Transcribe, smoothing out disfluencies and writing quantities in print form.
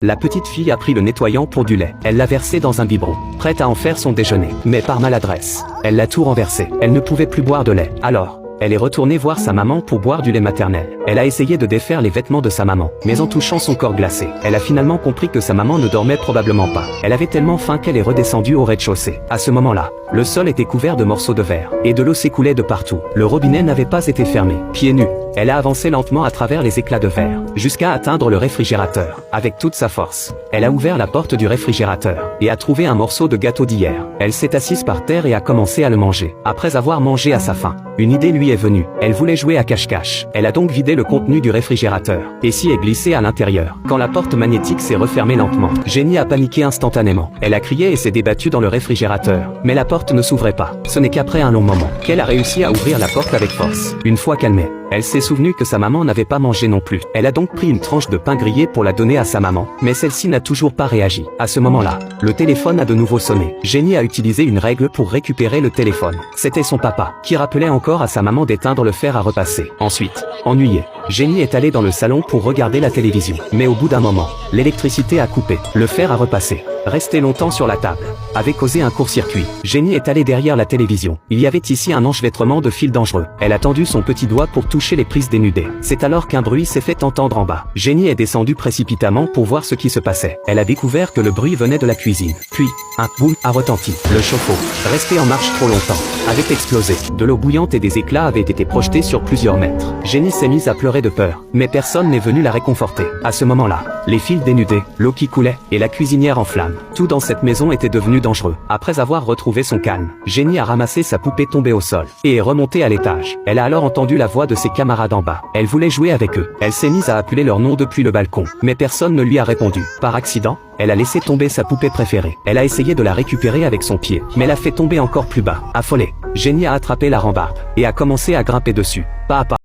La petite fille a pris le nettoyant pour du lait. Elle l'a versé dans un biberon, prête à en faire son déjeuner. Mais par maladresse, elle l'a tout renversé. Elle ne pouvait plus boire de lait. Alors, elle est retournée voir sa maman pour boire du lait maternel. Elle a essayé de défaire les vêtements de sa maman, mais en touchant son corps glacé, elle a finalement compris que sa maman ne dormait probablement pas. Elle avait tellement faim qu'elle est redescendue au rez-de-chaussée. À ce moment-là, le sol était couvert de morceaux de verre, et de l'eau s'écoulait de partout. Le robinet n'avait pas été fermé. Pieds nus, elle a avancé lentement à travers les éclats de verre, jusqu'à atteindre le réfrigérateur. Avec toute sa force, elle a ouvert la porte du réfrigérateur, et a trouvé un morceau de gâteau d'hier. Elle s'est assise par terre et a commencé à le manger. Après avoir mangé à sa faim, une idée lui est venue. Elle voulait jouer à cache-cache. Elle a donc vidé le contenu du réfrigérateur, et s'y est glissée à l'intérieur. Quand la porte magnétique s'est refermée lentement, Jenny a paniqué instantanément. Elle a crié et s'est débattue dans le réfrigérateur, mais la porte ne s'ouvrait pas. Ce n'est qu'après un long moment qu'elle a réussi à ouvrir la porte avec force. Une fois calmée, elle s'est souvenue que sa maman n'avait pas mangé non plus. Elle a donc pris une tranche de pain grillé pour la donner à sa maman, mais celle-ci n'a toujours pas réagi. À ce moment-là, le téléphone a de nouveau sonné. Jenny a utilisé une règle pour récupérer le téléphone. C'était son papa, qui rappelait encore à sa maman d'éteindre le fer à repasser. Ensuite, ennuyée, Jenny est allée dans le salon pour regarder la télévision. Mais au bout d'un moment, l'électricité a coupé. Le fer à repasser, resté longtemps sur la table, avait causé un court-circuit. Jenny est allée derrière la télévision. Il y avait ici un enchevêtrement de fils dangereux. Elle a tendu son petit doigt pour toucher les prises dénudées. C'est alors qu'un bruit s'est fait entendre en bas. Jenny est descendue précipitamment pour voir ce qui se passait. Elle a découvert que le bruit venait de la cuisine. Puis, un boum a retenti. Le chauffe-eau, resté en marche trop longtemps, avait explosé. De l'eau bouillante et des éclats avaient été projetés sur plusieurs mètres. Jenny s'est mise à pleurer de peur, mais personne n'est venu la réconforter. À ce moment-là, les fils dénudés, l'eau qui coulait, et la cuisinière en flammes. Tout dans cette maison était devenu dangereux. Après avoir retrouvé son calme, Jenny a ramassé sa poupée tombée au sol, et est remontée à l'étage. Elle a alors entendu la voix de ses camarades en bas. Elle voulait jouer avec eux. Elle s'est mise à appeler leur nom depuis le balcon, mais personne ne lui a répondu. Par accident, elle a laissé tomber sa poupée préférée. Elle a essayé de la récupérer avec son pied, mais l'a fait tomber encore plus bas. Affolée, Jenny a attrapé la rambarde, et a commencé à grimper dessus, pas à pas.